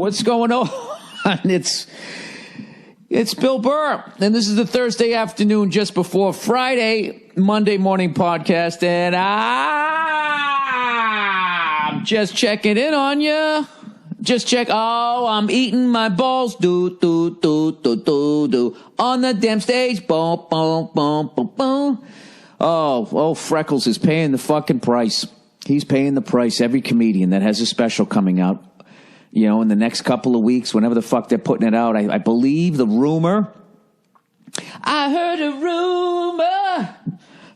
What's going on? It's Bill Burr, and this is the Thursday afternoon just before Friday, Monday morning podcast, and I'm just checking in on you. I'm eating my balls, do, on the damn stage, boom, boom, boom, boom, boom. Oh, Freckles is paying the fucking price. He's paying the price. Every comedian that has a special coming out, you know, in the next couple of weeks, whenever the fuck they're putting it out, I believe the rumor. I heard a rumor.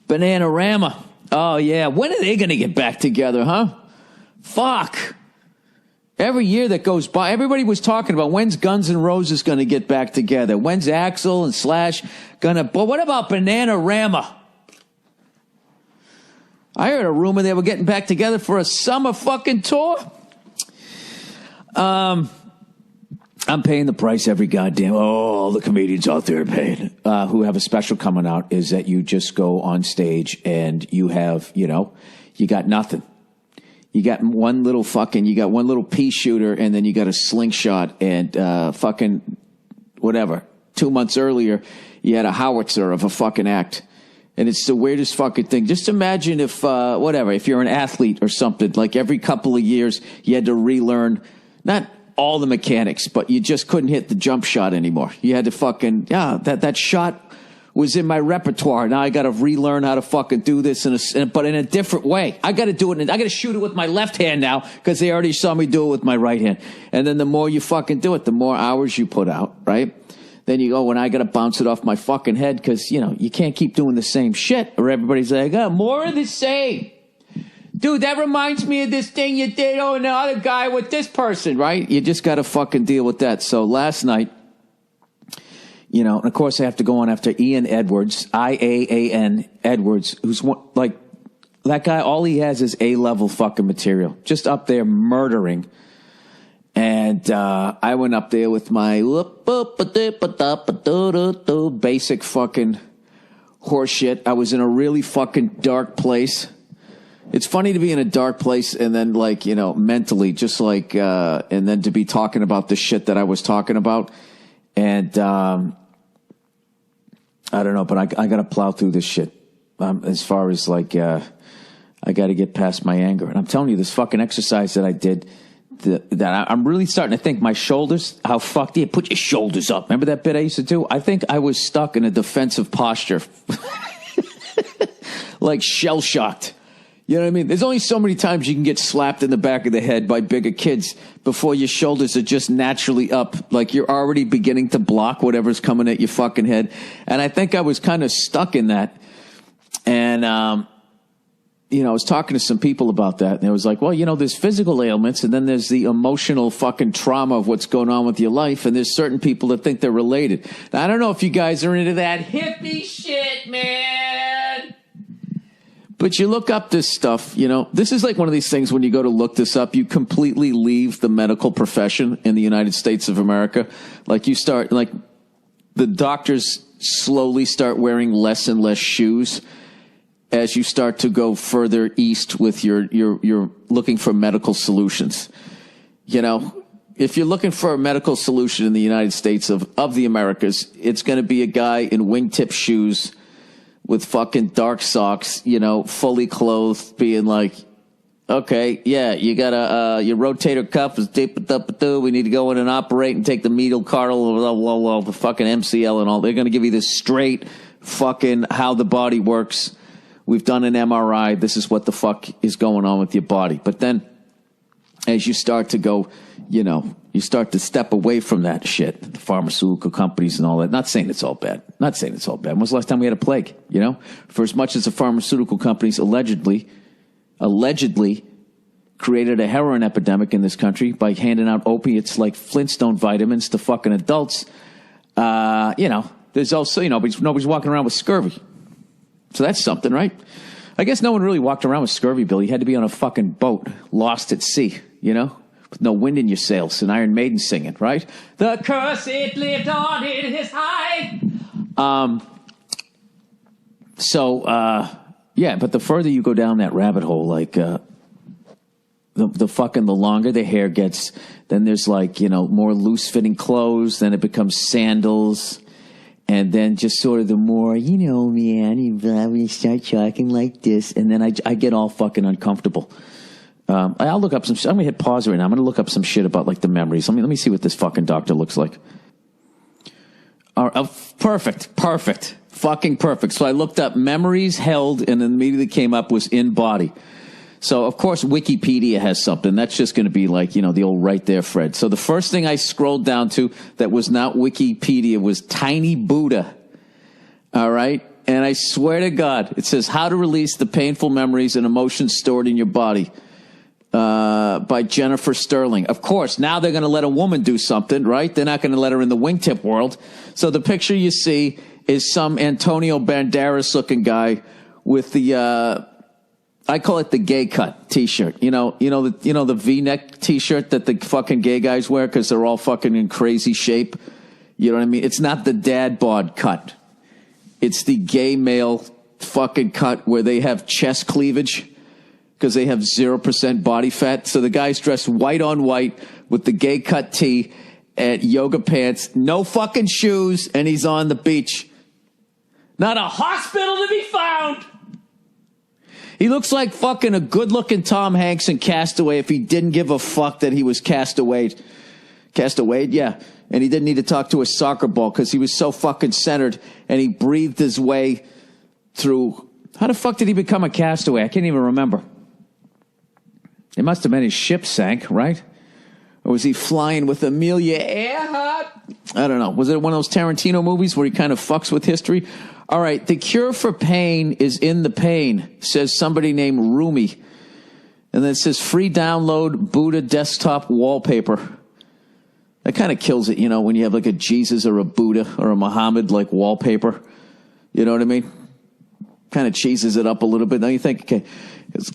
Bananarama. Oh, yeah. When are they going to get back together, huh? Fuck. Every year that goes by, everybody was talking about when's Guns N' Roses going to get back together? When's Axl and Slash going to... But what about Bananarama? I heard a rumor they were getting back together for a summer fucking tour. I'm paying the price every goddamn... all the comedians out there are paying. Who have a special coming out is that you just go on stage and you have, you know, you got nothing. You got one little pea shooter, and then you got a slingshot, and fucking whatever. 2 months earlier, you had a howitzer of a fucking act. And it's the weirdest fucking thing. Just imagine if, if you're an athlete or something, like every couple of years, you had to relearn, not all the mechanics, but you just couldn't hit the jump shot anymore. You had to fucking, that shot was in my repertoire. Now I got to relearn how to fucking do this, but in a different way. I got to do it. I got to shoot it with my left hand now because they already saw me do it with my right hand. And then the more you fucking do it, the more hours you put out, right? Then you go, when I got to bounce it off my fucking head because, you know, you can't keep doing the same shit or everybody's like, more of the same. Dude, that reminds me of this thing you did on the other guy with this person, right? You just got to fucking deal with that. So last night, you know, and of course I have to go on after Ian Edwards, IAAN Edwards, who's like, that guy, all he has is A-level fucking material, just up there murdering. And I went up there with my basic fucking horseshit. I was in a really fucking dark place. It's funny to be in a dark place and then, like, you know, mentally, just like, and then to be talking about the shit that I was talking about. And I don't know, but I got to plow through this shit as far as, like, I got to get past my anger. And I'm telling you, this fucking exercise that I did, that I'm really starting to think my shoulders, how fucked you put your shoulders up. Remember that bit I used to do? I think I was stuck in a defensive posture, like shell-shocked. You know what I mean? There's only so many times you can get slapped in the back of the head by bigger kids before your shoulders are just naturally up. Like you're already beginning to block whatever's coming at your fucking head. And I think I was kind of stuck in that. And, you know, I was talking to some people about that, and it was like, well, you know, there's physical ailments, and then there's the emotional fucking trauma of what's going on with your life, and there's certain people that think they're related. Now, I don't know if you guys are into that hippie shit, man. But you look up this stuff, you know, this is like one of these things when you go to look this up, you completely leave the medical profession in the United States of America. Like you start, like the doctors slowly start wearing less and less shoes as you start to go further east with your looking for medical solutions. You know, if you're looking for a medical solution in the United States of the Americas, it's going to be a guy in wingtip shoes with fucking dark socks, you know, fully clothed, being like, okay, yeah, you got your rotator cuff is deep, we need to go in and operate and take the medial cartilage, the fucking MCL and all. They're going to give you this straight fucking how the body works. We've done an MRI. This is what the fuck is going on with your body. But then as you start to go, you know, you start to step away from that shit, the pharmaceutical companies and all that. Not saying it's all bad. Not saying it's all bad. When was the last time we had a plague? You know, for as much as the pharmaceutical companies allegedly created a heroin epidemic in this country by handing out opiates like Flintstone vitamins to fucking adults, you know, there's also, you know, nobody's walking around with scurvy. So that's something, right? I guess no one really walked around with scurvy, Bill. You had to be on a fucking boat, lost at sea, you know, with no wind in your sails, and Iron Maiden singing, right? The curse it lived on in his high. Yeah, but the further you go down that rabbit hole, like, the longer the hair gets, then there's like, more loose fitting clothes, then it becomes sandals. And then just sort of the more, man, you start talking like this. And then I get all fucking uncomfortable. I'll look up some shit. I'm going to hit pause right now. I'm going to look up some shit about like the memories. Let me see what this fucking doctor looks like. Perfect. Fucking perfect. So I looked up memories held, and then immediately came up was in body. So, of course, Wikipedia has something. That's just going to be like, the old right there, Fred. So the first thing I scrolled down to that was not Wikipedia was Tiny Buddha. All right? And I swear to God, it says how to release the painful memories and emotions stored in your body by Jennifer Sterling. Of course, now they're going to let a woman do something, right? They're not going to let her in the wingtip world. So the picture you see is some Antonio Banderas-looking guy with the... I call it the gay cut T-shirt. The V-neck T-shirt that the fucking gay guys wear because they're all fucking in crazy shape. You know what I mean? It's not the dad bod cut. It's the gay male fucking cut where they have chest cleavage because they have 0% body fat. So the guy's dressed white on white with the gay cut tee and yoga pants, no fucking shoes, and he's on the beach. Not a hospital to be found. He looks like fucking a good-looking Tom Hanks in Castaway if he didn't give a fuck that he was castaway. Castaway, yeah. And he didn't need to talk to a soccer ball because he was so fucking centered and he breathed his way through. How the fuck did he become a castaway? I can't even remember. It must have been his ship sank, right? Or was he flying with Amelia Earhart? I don't know. Was it one of those Tarantino movies where he kind of fucks with history? All right, the cure for pain is in the pain, says somebody named Rumi. And then it says free download Buddha desktop wallpaper. That kind of kills it, when you have like a Jesus or a Buddha or a Muhammad like wallpaper. You know what I mean? Kind of cheeses it up a little bit. Now you think, okay,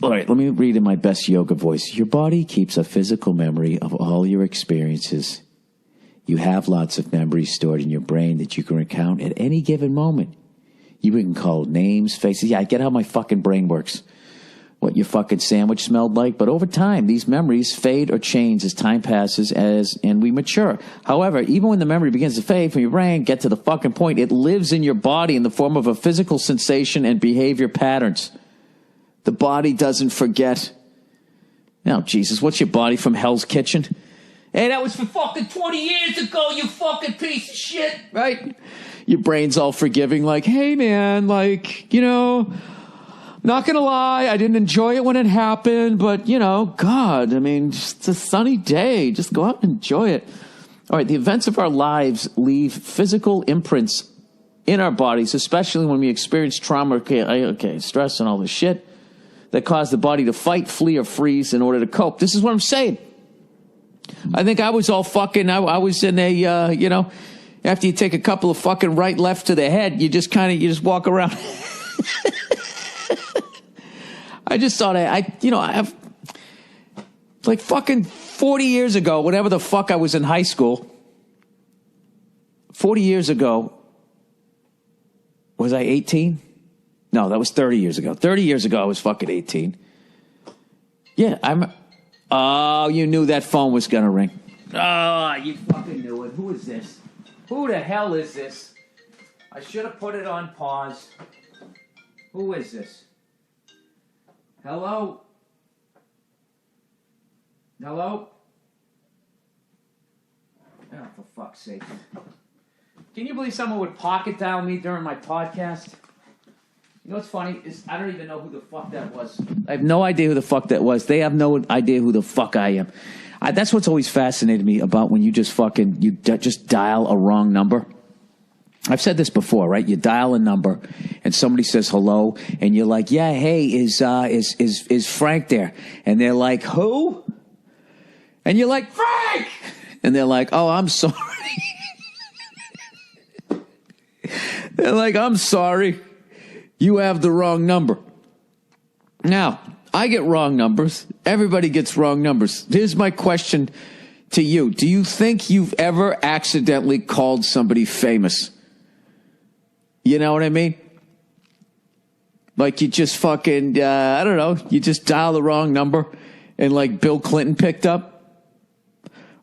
all right, let me read in my best yoga voice. Your body keeps a physical memory of all your experiences. You have lots of memories stored in your brain that you can recount at any given moment. You can call names, faces. Yeah, I get how my fucking brain works. What your fucking sandwich smelled like. But over time, these memories fade or change as time passes and we mature. However, even when the memory begins to fade from your brain, get to the fucking point, it lives in your body in the form of a physical sensation and behavior patterns. The body doesn't forget. Now, Jesus, what's your body from Hell's Kitchen? Hey, that was for fucking 20 years ago, you fucking piece of shit. Right? Your brain's all forgiving, like, hey, man, like, not going to lie, I didn't enjoy it when it happened, but, God, I mean, it's a sunny day. Just go out and enjoy it. All right, the events of our lives leave physical imprints in our bodies, especially when we experience trauma, stress and all this shit that cause the body to fight, flee, or freeze in order to cope. This is what I'm saying. I think I was all fucking, I was in a, after you take a couple of fucking right, left to the head, you just walk around. I just thought I have like fucking 40 years ago, whatever the fuck I was in high school, 40 years ago, was I 18? No, that was 30 years ago. 30 years ago, I was fucking 18. Yeah, oh, you knew that phone was going to ring. Oh, you fucking knew it. Who is this? Who the hell is this? I should have put it on pause. Who is this? Hello? Hello? Oh, for fuck's sake. Can you believe someone would pocket dial me during my podcast? You know what's funny? Is I don't even know who the fuck that was. I have no idea who the fuck that was. They have no idea who the fuck I am. That's what's always fascinated me about when you just just dial a wrong number. I've said this before, right? You dial a number and somebody says hello and you're like, yeah, hey, is Frank there? And they're like, who? And you're like, Frank! And they're like, oh, I'm sorry. They're like, I'm sorry. You have the wrong number. Now, I get wrong numbers. Everybody gets wrong numbers. Here's my question to you. Do you think you've ever accidentally called somebody famous? You know what I mean? Like you just fucking, I don't know, you just dial the wrong number and like Bill Clinton picked up,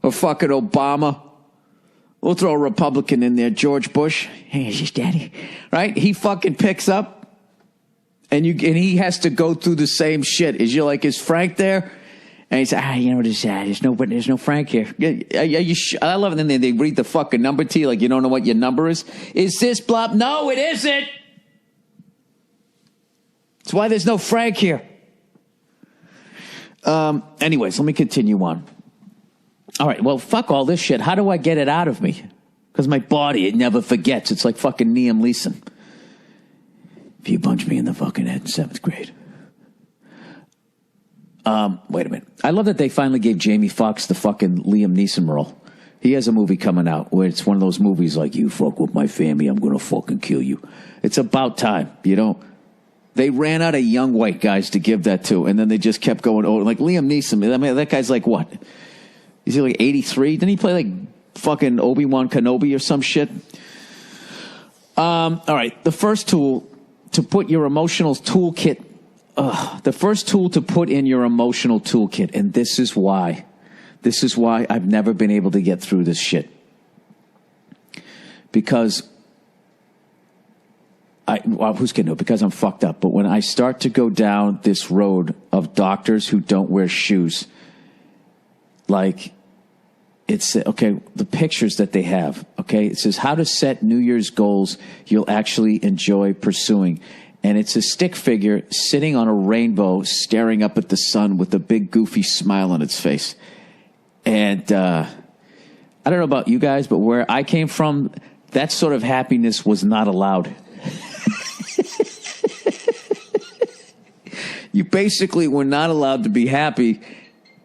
or fucking Obama. We'll throw a Republican in there, George Bush. Hey, is this daddy? Right? He fucking picks up, and he has to go through the same shit. Is Frank there? And he said, there's no Frank here. I love it. And then they read the fucking number to you like you don't know what your number is. Is this blah? No, it isn't. That's why there's no Frank here. Anyways, let me continue on. All right, well, fuck all this shit. How do I get it out of me? Because my body, it never forgets. It's like fucking Liam Neeson. If you punch me in the fucking head in 7th grade. Wait a minute. I love that they finally gave Jamie Foxx the fucking Liam Neeson role. He has a movie coming out where it's one of those movies like, you fuck with my family, I'm going to fucking kill you. It's about time, They ran out of young white guys to give that to, and then they just kept going. Oh, like Liam Neeson. I mean, that guy's like what? Is he like 83? Didn't he play like fucking Obi-Wan Kenobi or some shit? All right. The first tool to put your emotional toolkit. The first tool to put in your emotional toolkit, and this is why I've never been able to get through this shit. Because who's going to know? Because I'm fucked up. But when I start to go down this road of doctors who don't wear shoes, like it's okay, the pictures that they have, okay, it says how to set New Year's goals you'll actually enjoy pursuing. And it's a stick figure sitting on a rainbow staring up at the sun with a big goofy smile on its face. And I don't know about you guys, but where I came from, that sort of happiness was not allowed. You basically were not allowed to be happy,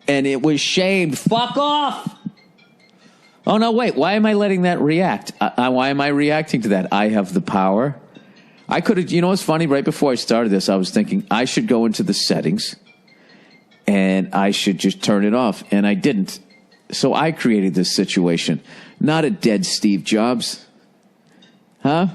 and it was shamed. Fuck off! Oh, no, wait. Why am I letting that react? Why am I reacting to that? I have the power. I could have, what's funny? Right before I started this, I was thinking I should go into the settings and I should just turn it off. And I didn't. So I created this situation. Not a dead Steve Jobs. Huh?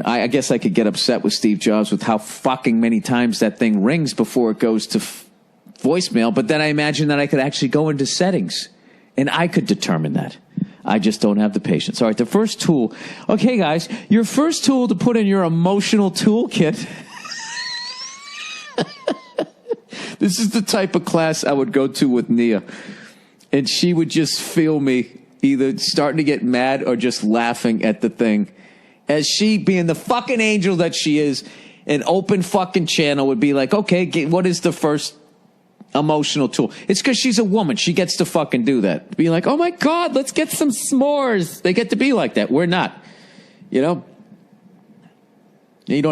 I guess I could get upset with Steve Jobs with how fucking many times that thing rings before it goes to voicemail. But then I imagine that I could actually go into settings and I could determine that. I just don't have the patience. All right, the first tool. Okay, guys, your first tool to put in your emotional toolkit. This is the type of class I would go to with Nia. And she would just feel me either starting to get mad or just laughing at the thing. As she, being the fucking angel that she is, an open fucking channel would be like, okay, what is the first emotional tool? It's because she's a woman. She gets to fucking do that. Be like, oh my God, let's get some s'mores. They get to be like that. We're not. You don't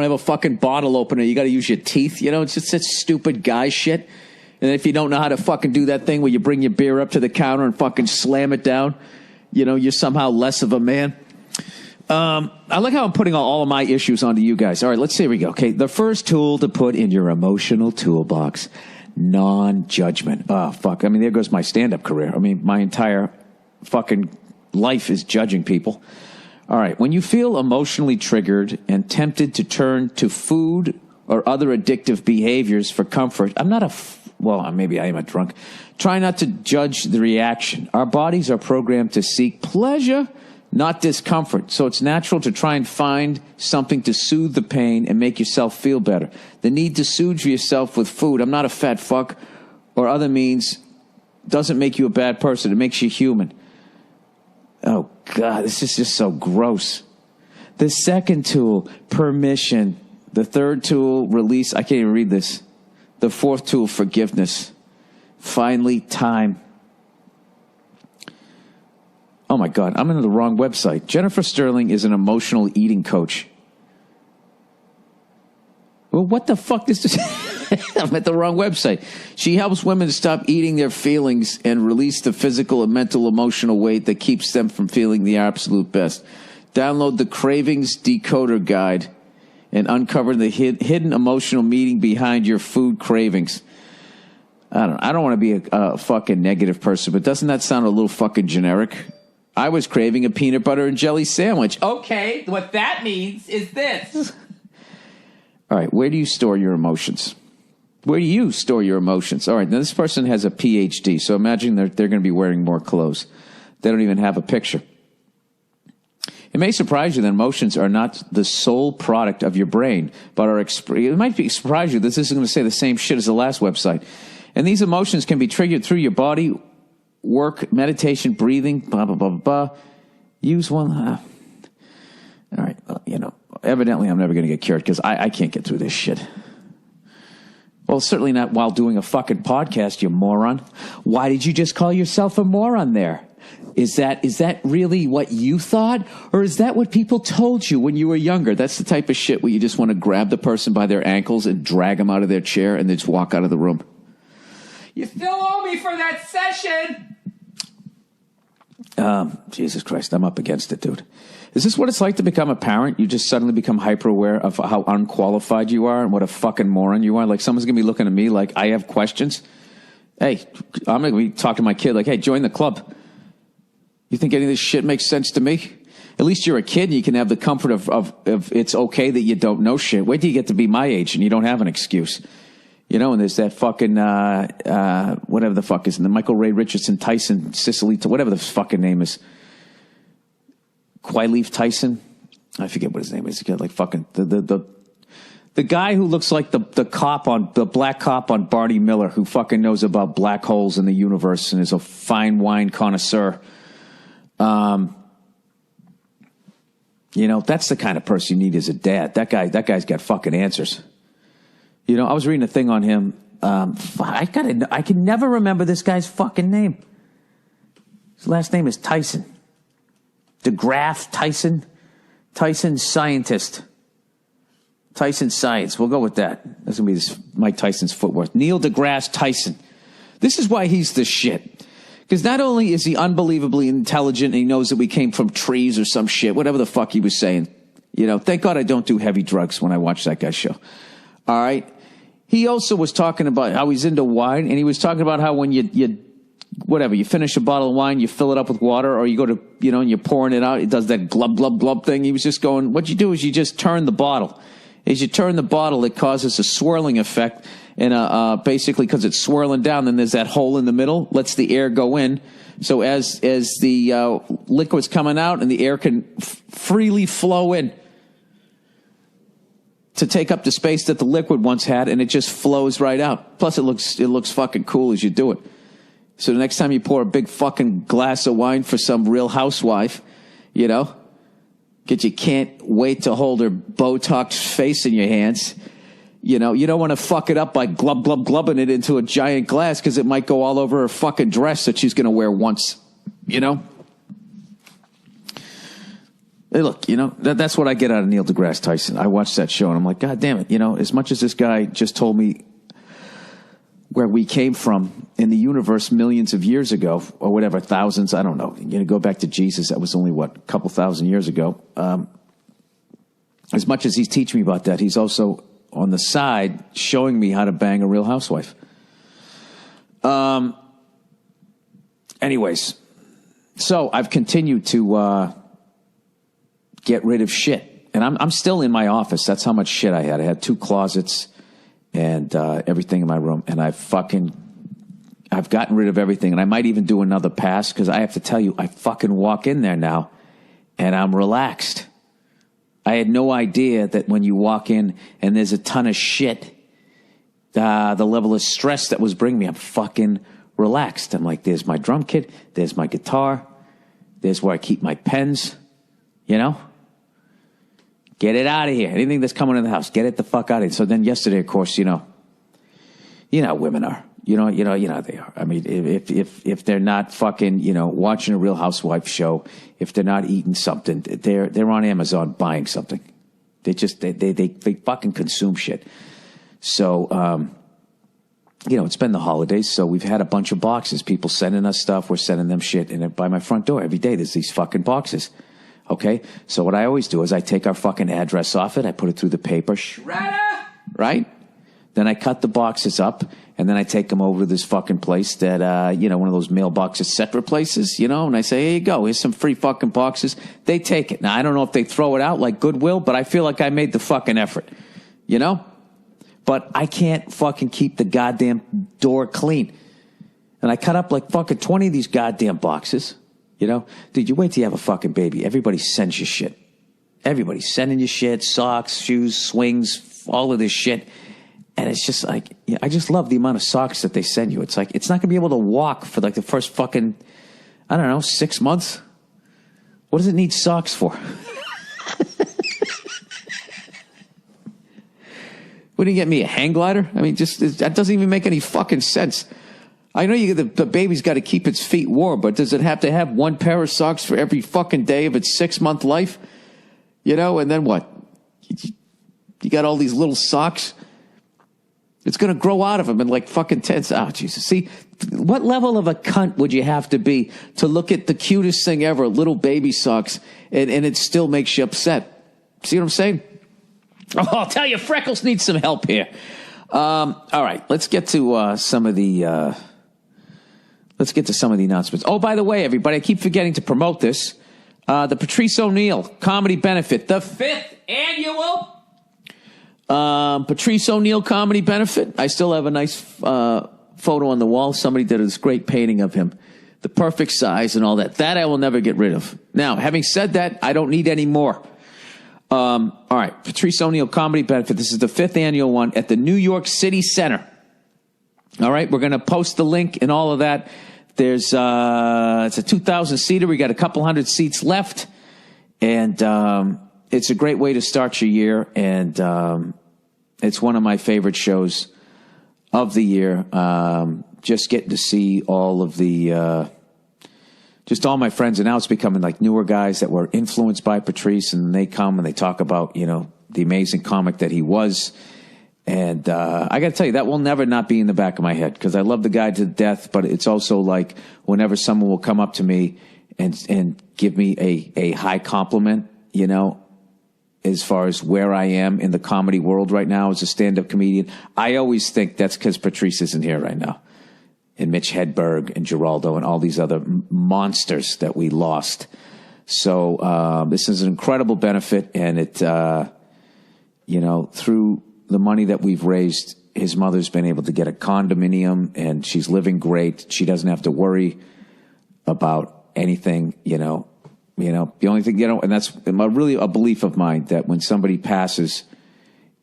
have a fucking bottle opener. You got to use your teeth. It's just such stupid guy shit. And if you don't know how to fucking do that thing where you bring your beer up to the counter and fucking slam it down, you're somehow less of a man. I like how I'm putting all of my issues onto you guys. All right, let's see. Here we go. Okay, the first tool to put in your emotional toolbox. Non-judgment. Oh, fuck. I mean, there goes my stand-up career. I mean, my entire fucking life is judging people. All right. When you feel emotionally triggered and tempted to turn to food or other addictive behaviors for comfort, maybe I am a drunk. Try not to judge the reaction. Our bodies are programmed to seek pleasure, not discomfort. So it's natural to try and find something to soothe the pain and make yourself feel better. The need to soothe yourself with food, I'm not a fat fuck, or other means, doesn't make you a bad person. It makes you human. Oh, God, this is just so gross. The second tool, permission. The third tool, release. I can't even read this. The fourth tool, forgiveness. Finally, time. Oh, my God, I'm into the wrong website. Jennifer Sterling is an emotional eating coach. Well, what the fuck is this? I'm at the wrong website. She helps women to stop eating their feelings and release the physical and mental emotional weight that keeps them from feeling the absolute best. Download the Cravings Decoder Guide and uncover the hidden emotional meaning behind your food cravings. I don't want to be a fucking negative person, but doesn't that sound a little fucking generic? I was craving a peanut butter and jelly sandwich. Okay, what that means is this. All right, where do you store your emotions? Where do you store your emotions? All right, now this person has a PhD, so imagine they're going to be wearing more clothes. They don't even have a picture. It may surprise you that emotions are not the sole product of your brain, but it might surprise you that this is going to say the same shit as the last website. And these emotions can be triggered through your body, work, meditation, breathing, blah, blah, blah, blah. Use one. All right, well, evidently I'm never going to get cured because I can't get through this shit. Well, certainly not while doing a fucking podcast, you moron. Why did you just call yourself a moron there? Is that really what you thought? Or is that what people told you when you were younger? That's the type of shit where you just want to grab the person by their ankles and drag them out of their chair and then just walk out of the room. You still owe me for that session! Jesus Christ, I'm up against it, dude. Is this what it's like to become a parent? You just suddenly become hyper-aware of how unqualified you are and what a fucking moron you are? Like, someone's going to be looking at me like I have questions. Hey, I'm going to be talking to my kid like, hey, join the club. You think any of this shit makes sense to me? At least you're a kid and you can have the comfort of it's okay that you don't know shit. Wait till you get to be my age and you don't have an excuse. And there's that fucking, whatever the fuck is in the Michael Ray Richardson, Tyson, Sicily, whatever the fucking name is. Quaileaf Tyson. I forget what his name is. He got like fucking, the guy who looks like the black cop on Barney Miller who fucking knows about black holes in the universe and is a fine wine connoisseur. That's the kind of person you need as a dad. That guy's got fucking answers. I was reading a thing on him. I can never remember this guy's fucking name. His last name is Tyson. DeGraff Tyson. Tyson scientist. Tyson science. We'll go with that. That's going to be Mike Tyson's footwork. Neil deGrasse Tyson. This is why he's the shit. Because not only is he unbelievably intelligent and he knows that we came from trees or some shit, whatever the fuck he was saying. Thank God I don't do heavy drugs when I watch that guy's show. All right. He also was talking about how he's into wine, and he was talking about how when you finish a bottle of wine, you fill it up with water, or you go to, and you're pouring it out, it does that glub, glub, glub thing. He was just going, what you do is you just turn the bottle. As you turn the bottle, it causes a swirling effect, and basically because it's swirling down, then there's that hole in the middle, lets the air go in. So as the liquid's coming out, and the air can freely flow in to take up the space that the liquid once had, and it just flows right out. Plus, it looks fucking cool as you do it. So the next time you pour a big fucking glass of wine for some real housewife, because you can't wait to hold her Botox face in your hands, you don't want to fuck it up by glub, glub, glubbing it into a giant glass because it might go all over her fucking dress that she's going to wear once, Hey, look, that's what I get out of Neil deGrasse Tyson. I watched that show and I'm like, God damn it. As much as this guy just told me where we came from in the universe millions of years ago, or whatever, thousands, I don't know. Go back to Jesus. That was only, a couple thousand years ago. As much as he's teaching me about that, he's also on the side showing me how to bang a real housewife. Anyways, so I've continued to get rid of shit. And I'm still in my office. That's how much shit I had. I had 2 closets and everything in my room. And I've gotten rid of everything. And I might even do another pass because I have to tell you, I fucking walk in there now and I'm relaxed. I had no idea that when you walk in and there's a ton of shit, the level of stress that was bringing me, I'm fucking relaxed. I'm like, there's my drum kit, there's my guitar, there's where I keep my pens, Get it out of here. Anything that's coming in the house, get it the fuck out of here. So then yesterday, of course, how women are. You know how they are. I mean, if they're not fucking, watching a Real Housewife show, if they're not eating something, they're on Amazon buying something. They fucking consume shit. So, it's been the holidays, so we've had a bunch of boxes. People sending us stuff, we're sending them shit, and by my front door every day there's these fucking boxes. Okay? So what I always do is I take our fucking address off it, I put it through the paper, shredder, right? Then I cut the boxes up, and then I take them over to this fucking place that, one of those mailboxes separate places, and I say, here you go, here's some free fucking boxes. They take it. Now, I don't know if they throw it out like Goodwill, but I feel like I made the fucking effort, but I can't fucking keep the goddamn door clean. And I cut up like fucking 20 of these goddamn boxes. You know? Dude, you wait till you have a fucking baby. Everybody sends you shit. Everybody's sending you shit, socks, shoes, swings, all of this shit. And it's just like, I just love the amount of socks that they send you. It's like, it's not going to be able to walk for like the first fucking, I don't know, 6 months. What does it need socks for? What do you get me, a hang glider? I mean, that doesn't even make any fucking sense. I know the baby's got to keep its feet warm, but does it have to have one pair of socks for every fucking day of its 6-month life? You know, and then what? You got all these little socks. It's going to grow out of them in like fucking 10. Oh, Jesus. See, what level of a cunt would you have to be to look at the cutest thing ever, little baby socks, and it still makes you upset? See what I'm saying? Oh, I'll tell you, Freckles needs some help here. All right, let's get to some of the announcements. Oh, by the way, everybody, I keep forgetting to promote this. The Patrice O'Neill Comedy Benefit, the 5th annual Patrice O'Neill Comedy Benefit. I still have a nice photo on the wall. Somebody did this great painting of him, the perfect size and all that. That I will never get rid of. Now, having said that, I don't need any more. All right, Patrice O'Neill Comedy Benefit. This is the 5th annual one at the New York City Center. All right, we're going to post the link and all of that. There's it's a 2,000-seater. We got a couple hundred seats left, and it's a great way to start your year. And it's one of my favorite shows of the year. Just getting to see all of the just all my friends, and now it's becoming like newer guys that were influenced by Patrice, and they come and they talk about, you know, the amazing comic that he was. And I got to tell you, that will never not be in the back of my head, because I love the guy to death, but it's also like whenever someone will come up to me and give me a high compliment, you know, as far as where I am in the comedy world right now as a stand-up comedian, I always think that's because Patrice isn't here right now. And Mitch Hedberg and Geraldo and all these other monsters that we lost. So this is an incredible benefit, and it, you know, through the money that we've raised, his mother's been able to get a condominium, and she's living great. She doesn't have to worry about anything, you know. The only thing, you know, and that's really a belief of mine, that when somebody passes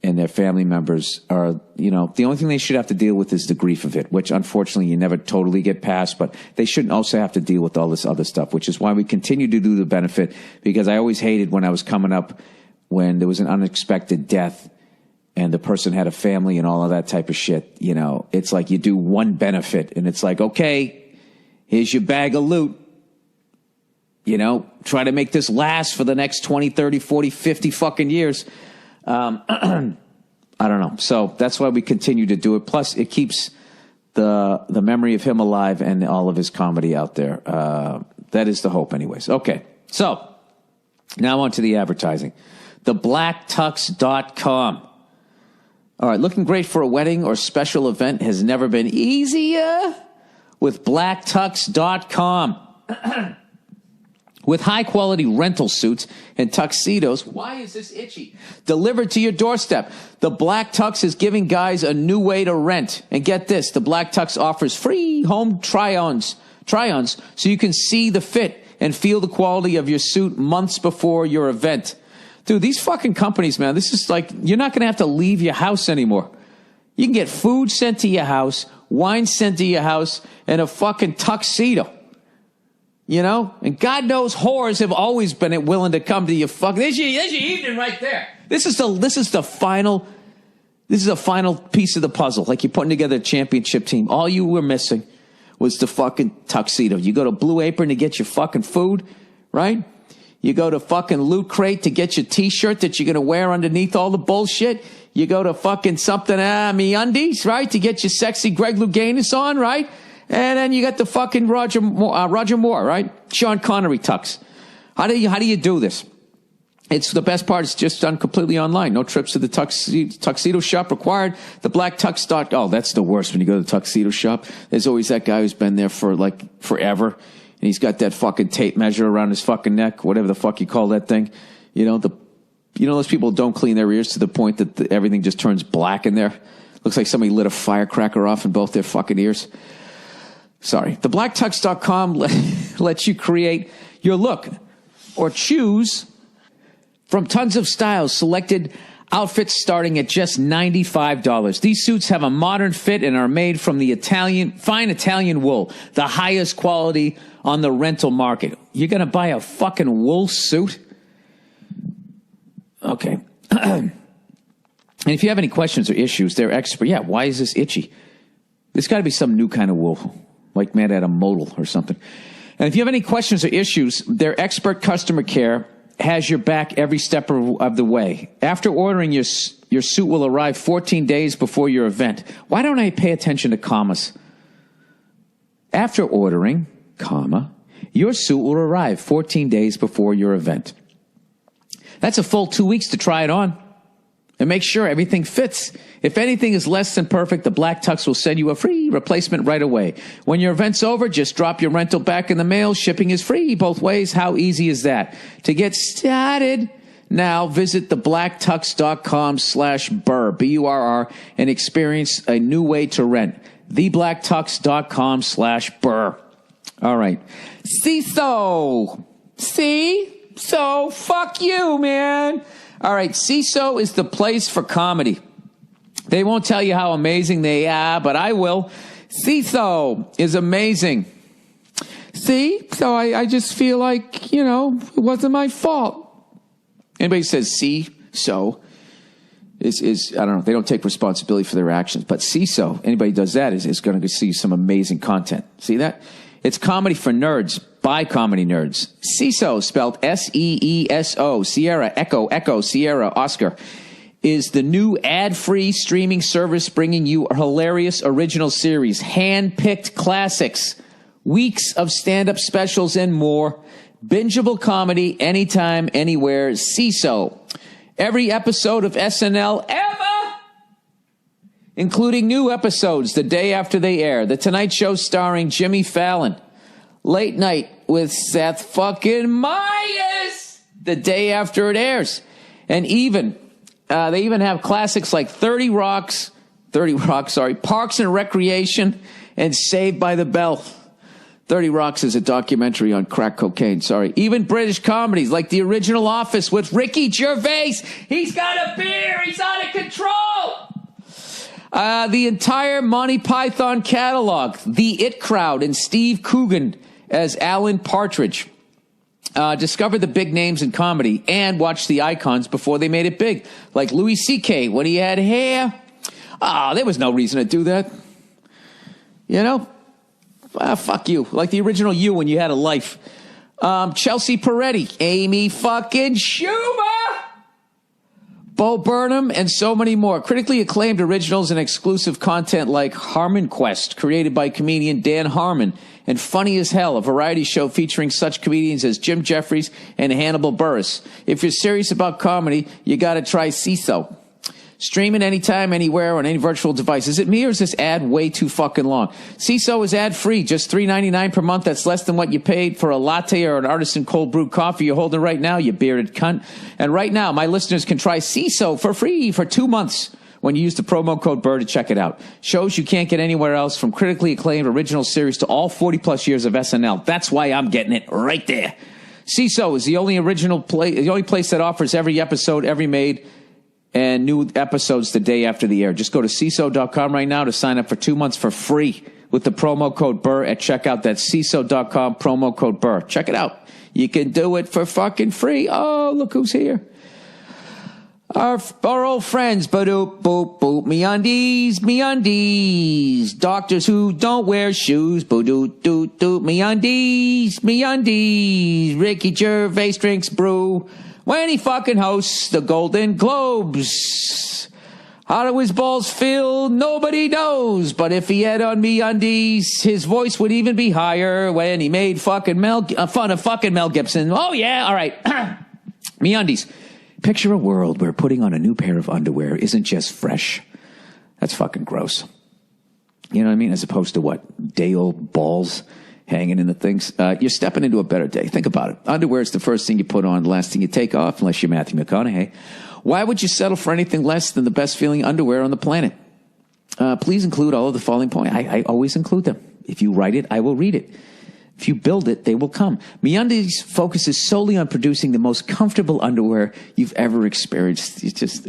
and their family members are, you know, the only thing they should have to deal with is the grief of it, which unfortunately you never totally get past, but they shouldn't also have to deal with all this other stuff, which is why we continue to do the benefit, because I always hated when I was coming up when there was an unexpected death and the person had a family and all of that type of shit. You know, it's like you do one benefit and it's like, okay, here's your bag of loot. You know, try to make this last for the next 20, 30, 40, 50 fucking years. I don't know. So that's why we continue to do it. Plus, it keeps the memory of him alive and all of his comedy out there. That is the hope anyways. Okay. So now on to the advertising. TheBlackTux.com. All right. Looking great for a wedding or special event has never been easier with BlackTux.com. With high-quality rental suits and tuxedos. Why is this itchy? Delivered to your doorstep. The Black Tux is giving guys a new way to rent. And get this, the Black Tux offers free home try-ons so you can see the fit and feel the quality of your suit months before your event. Dude, these fucking companies, man, this is like, you're not going to have to leave your house anymore. You can get food sent to your house, wine sent to your house, and a fucking tuxedo. You know, and God knows whores have always been willing to come to your fucking. There's your evening right there. This is the final piece of the puzzle. Like you're putting together a championship team. All you were missing was the fucking tuxedo. You go to Blue Apron to get your fucking food, right? You go to fucking Loot Crate to get your T-shirt that you're gonna wear underneath all the bullshit. You go to fucking something MeUndies, right, to get your sexy Greg Louganis on, right? And then you got the fucking Roger Moore, right? Sean Connery tux. How do you do this? It's the best part. It's just done completely online. No trips to the tuxedo shop required. The Black Tux. Oh, that's the worst when you go to the tuxedo shop. There's always that guy who's been there for like forever, and he's got that fucking tape measure around his fucking neck, whatever the fuck you call that thing. You know, the You know those people don't clean their ears to the point that everything just turns black in there? Looks like somebody lit a firecracker off in both their fucking ears. Sorry. TheBlackTux.com lets you create your look or choose from tons of styles, selected outfits starting at just $95. These suits have a modern fit and are made from the fine Italian wool, the highest quality on the rental market. You're going to buy a fucking wool suit? Okay. And if you have any questions or issues, they're expert. Yeah, why is this itchy? There's got to be some new kind of wool, like made out of modal or something. And if you have any questions or issues, their expert customer care has your back every step of the way. After ordering, your suit will arrive 14 days before your event. Why don't I pay attention to commas? After ordering, comma, your suit will arrive 14 days before your event. That's a full 2 weeks to try it on and make sure everything fits. If anything is less than perfect, the Black Tux will send you a free replacement right away. When your event's over, just drop your rental back in the mail. Shipping is free both ways. How easy is that? To get started now, visit theblacktux.com/Burr, B-U-R-R, and experience a new way to rent. Theblacktux.com/Burr. All right. So, fuck you, man. All right, CISO is the place for comedy. They won't tell you how amazing they are, but I will. CISO is amazing. See? So I just feel like, it wasn't my fault. Anybody says CISO is I don't know, they don't take responsibility for their actions. But CISO, anybody does that is going to see some amazing content. See that? It's comedy for nerds by comedy nerds. CISO, spelled S-E-E-S-O, Sierra, Echo, Sierra, Oscar, is the new ad-free streaming service bringing you hilarious original series, hand-picked classics, weeks of stand-up specials, and more. Bingeable comedy anytime, anywhere. CISO. Every episode of SNL ever, including new episodes the day after they air. The Tonight Show starring Jimmy Fallon. Late Night with Seth fucking Meyers the day after it airs. And they even have classics like 30 Rock, Parks and Recreation, and Saved by the Bell. 30 Rocks is a documentary on crack cocaine, Even British comedies like The Original Office with Ricky Gervais. He's got a beer. He's out of control. The entire Monty Python catalog. The It Crowd and Steve Coogan as Alan Partridge. Discover the big names in comedy and watch the icons before they made it big. Like Louis C.K. when he had hair. There was no reason to do that. Fuck you. Like the original you when you had a life. Chelsea Peretti, Amy fucking Schumer, Bo Burnham, and so many more. Critically acclaimed originals and exclusive content like Harmon Quest, created by comedian Dan Harmon, and Funny as Hell, a variety show featuring such comedians as Jim Jeffries and Hannibal Buress. If you're serious about comedy, you got to try CISO. Streaming anytime, anywhere, on any virtual device. Is it me or is this ad way too fucking long? CISO is ad-free, just $3.99 per month. That's less than what you paid for a latte or an artisan cold brew coffee you're holding right now, you bearded cunt. And right now, my listeners can try CISO for free for 2 months when you use the promo code Burr to check it out. Shows you can't get anywhere else, from critically acclaimed original series to all 40-plus years of SNL. That's why I'm getting it right there. CISO is the only place that offers every episode ever made and new episodes the day after the air. Just go to CISO.com right now to sign up for 2 months for free with the promo code Burr at checkout. That's CISO.com, promo code Burr. Check it out. You can do it for fucking free. Oh, look who's here. Our old friends, ba-doop, boop, boop, me-undies. Doctors who don't wear shoes, boo-doop, doop, doop, me-undies. Ricky Gervais drinks brew when he fucking hosts the Golden Globes. How do his balls feel? Nobody knows. But if he had on MeUndies, his voice would even be higher when he made fun of fucking Mel Gibson. Oh, yeah. All right. MeUndies. Picture a world where putting on a new pair of underwear isn't just fresh. That's fucking gross. You know what I mean? As opposed to what? Day-old balls hanging in the things. You're stepping into a better day. Think about it. Underwear is the first thing you put on, the last thing you take off, unless you're Matthew McConaughey. Why would you settle for anything less than the best feeling underwear on the planet? Please include all of the following points. I always include them. If you write it, I will read it. If you build it, they will come. MeUndies focuses solely on producing the most comfortable underwear you've ever experienced. It's just...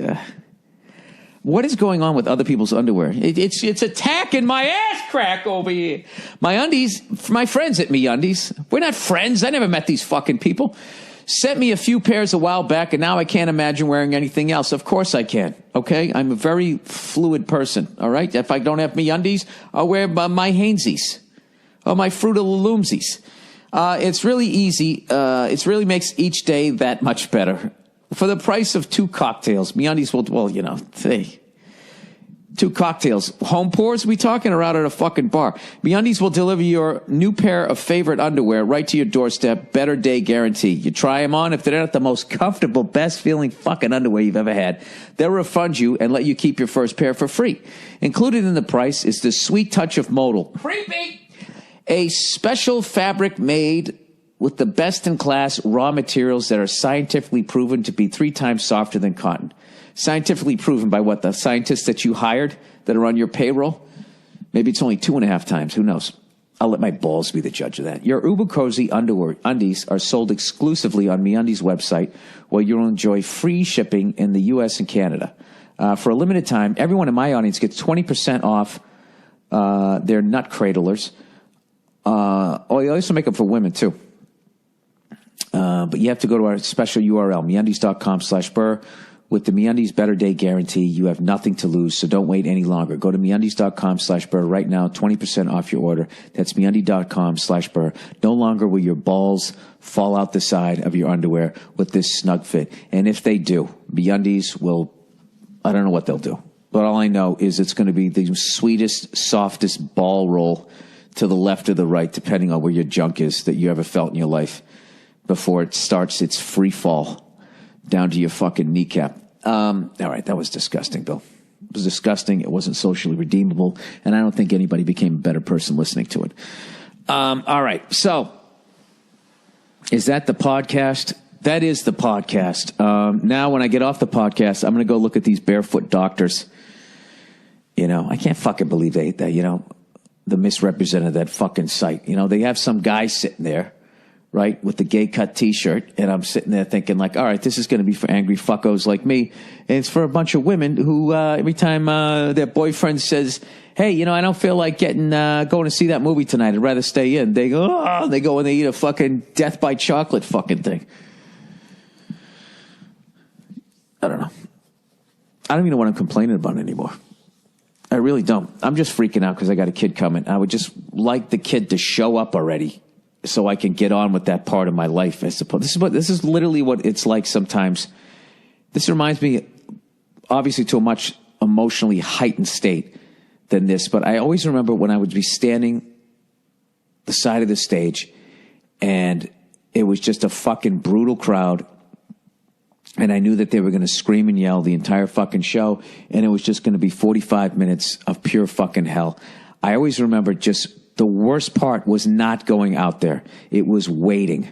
what is going on with other people's underwear? It's attacking my ass crack over here. My friends at MeUndies, we're not friends. I never met these fucking people. Sent me a few pairs a while back, and now I can't imagine wearing anything else. Of course I can, okay? I'm a very fluid person, all right? If I don't have MeUndies, I'll wear my Hainsies or my Fruit of the Loomsies. It's really easy. It really makes each day that much better. For the price of 2 cocktails, MeUndies will, well, you know, hey, 2 cocktails. Home pours, we talking, or out at a fucking bar? MeUndies will deliver your new pair of favorite underwear right to your doorstep. Better day guarantee. You try them on. If they're not the most comfortable, best feeling fucking underwear you've ever had, they'll refund you and let you keep your first pair for free. Included in the price is the sweet touch of modal. Creepy! A special fabric made with the best-in-class raw materials that are scientifically proven to be 3 times softer than cotton. Scientifically proven by what? The scientists that you hired that are on your payroll? Maybe it's only 2.5 times. Who knows? I'll let my balls be the judge of that. Your uber cozy undies are sold exclusively on MeUndies' website, where you'll enjoy free shipping in the U.S. and Canada. For a limited time, everyone in my audience gets 20% off their nut cradlers. You also make them for women, too. But you have to go to our special URL, MeUndies.com/Burr. With the MeUndies Better Day Guarantee, you have nothing to lose, so don't wait any longer. Go to MeUndies.com/Burr right now, 20% off your order. That's MeUndies.com/Burr. No longer will your balls fall out the side of your underwear with this snug fit. And if they do, MeUndies will, I don't know what they'll do. But all I know is it's going to be the sweetest, softest ball roll to the left or the right, depending on where your junk is, that you ever felt in your life before it starts its free fall down to your fucking kneecap. All right, that was disgusting, Bill. It was disgusting. It wasn't socially redeemable, and I don't think anybody became a better person listening to it. All right, so is that the podcast? That is the podcast. Now, when I get off the podcast, I'm going to go look at these barefoot doctors. You know, I can't fucking believe the misrepresented that fucking site. You know, they have some guy sitting there, right, with the gay cut T-shirt, and I'm sitting there thinking, like, all right, this is going to be for angry fuckos like me, and it's for a bunch of women who every time their boyfriend says, hey, I don't feel like going to see that movie tonight, I'd rather stay in, they go, and they eat a fucking death by chocolate fucking thing. I don't know. I don't even know what I'm complaining about anymore. I really don't. I'm just freaking out because I got a kid coming. I would just like the kid to show up already, so I can get on with that part of my life, I suppose. This is literally what it's like sometimes. This reminds me, obviously, to a much emotionally heightened state than this, but I always remember when I would be standing the side of the stage, and it was just a fucking brutal crowd, and I knew that they were going to scream and yell the entire fucking show, and it was just going to be 45 minutes of pure fucking hell. I always remember just... the worst part was not going out there. It was waiting.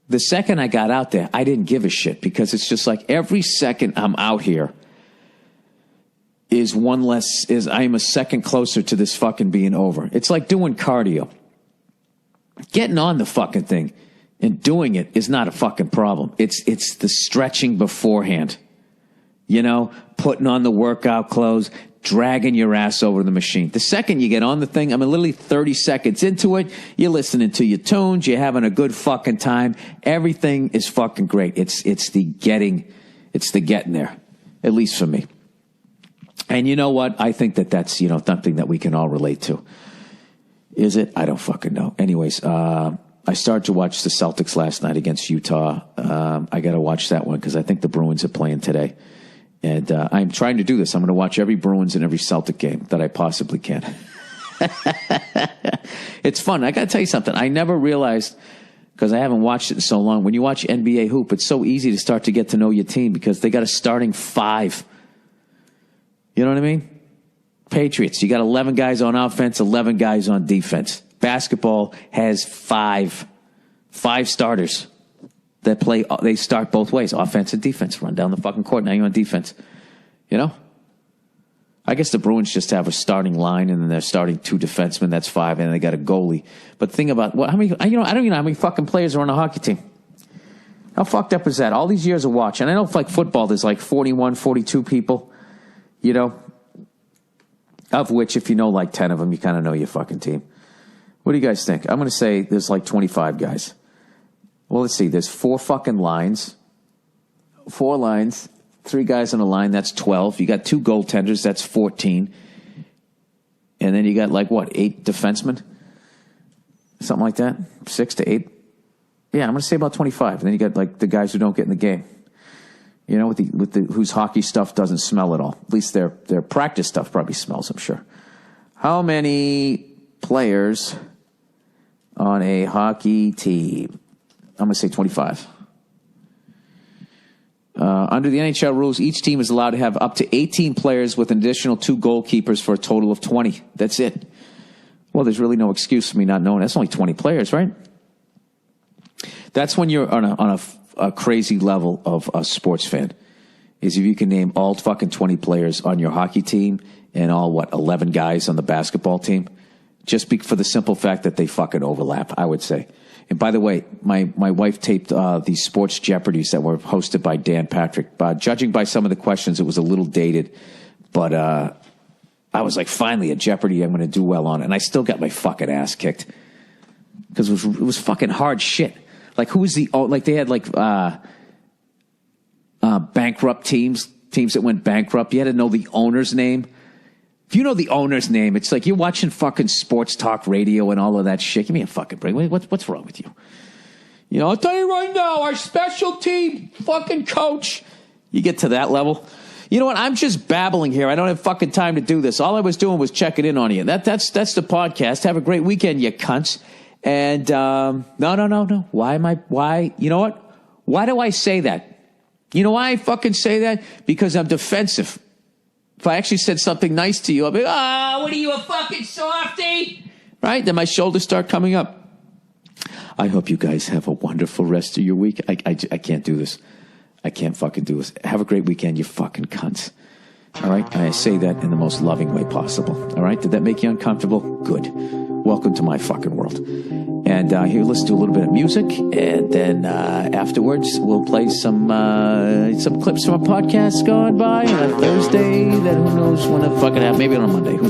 The second I got out there, I didn't give a shit, because it's just like every second I'm out here is I'm a second closer to this fucking being over. It's like doing cardio. Getting on the fucking thing and doing it is not a fucking problem. It's the stretching beforehand. Putting on the workout clothes, dragging your ass over the machine. The second you get on the thing, literally 30 seconds into it, you're listening to your tunes, you're having a good fucking time. Everything is fucking great. It's the getting there, at least for me. And you know what? I think that's, something that we can all relate to. Is it? I don't fucking know. Anyways, I started to watch the Celtics last night against Utah. I got to watch that one because I think the Bruins are playing today. And I'm trying to do this. I'm going to watch every Bruins and every Celtic game that I possibly can. It's fun. I got to tell you something. I never realized, because I haven't watched it in so long, when you watch NBA hoop, it's so easy to start to get to know your team because they got a starting 5. You know what I mean? Patriots, you got 11 guys on offense, 11 guys on defense. Basketball has five starters that play. They start both ways, offense and defense. Run down the fucking court. Now you're on defense. You know? I guess the Bruins just have a starting line, and then they're starting 2 defensemen. That's 5, and they got a goalie. But think about how many. I don't even know how many fucking players are on a hockey team. How fucked up is that? All these years of watching. I know, like football, there's like 41, 42 people. You know, of which if you know like 10 of them, you kind of know your fucking team. What do you guys think? I'm going to say there's like 25 guys. Well, let's see. There's 4 fucking lines. 4 lines. 3 guys on a line, that's 12. You got 2 goaltenders, that's 14. And then you got 8 defensemen? Something like that? 6 to 8? Yeah, I'm going to say about 25. And then you got the guys who don't get in the game. You know, with the whose hockey stuff doesn't smell at all. At least their practice stuff probably smells, I'm sure. How many players on a hockey team? I'm going to say 25. Under the NHL rules, each team is allowed to have up to 18 players with an additional 2 goalkeepers for a total of 20. That's it. Well, there's really no excuse for me not knowing. That's only 20 players, right? That's when you're on a crazy level of a sports fan, is if you can name all fucking 20 players on your hockey team and all, 11 guys on the basketball team, just for the simple fact that they fucking overlap, I would say. And by the way, my wife taped these Sports Jeopardies that were hosted by Dan Patrick. Judging by some of the questions, it was a little dated. But I was like, finally, a Jeopardy I'm going to do well on. And I still got my fucking ass kicked. Because it was fucking hard shit. Like, who was they had bankrupt teams that went bankrupt. You had to know the owner's name. If you know the owner's name, it's like you're watching fucking sports talk radio and all of that shit. Give me a fucking break. What's wrong with you? You know, I'll tell you right now, our special team fucking coach. You get to that level. You know what? I'm just babbling here. I don't have fucking time to do this. All I was doing was checking in on you. That's the podcast. Have a great weekend, you cunts. And no. Why? You know what? Why do I say that? You know why I fucking say that? Because I'm defensive. If I actually said something nice to you, I'll be, what are you, a fucking softie? Right? Then my shoulders start coming up. I hope you guys have a wonderful rest of your week. I can't do this. I can't fucking do this. Have a great weekend, you fucking cunts. All right? I say that in the most loving way possible. All right? Did that make you uncomfortable? Good. Welcome to my fucking world. And here, let's do a little bit of music, and then afterwards we'll play some clips from a podcast gone by on a Thursday. That who knows when it fucking happened? Maybe on a Monday. Who knows?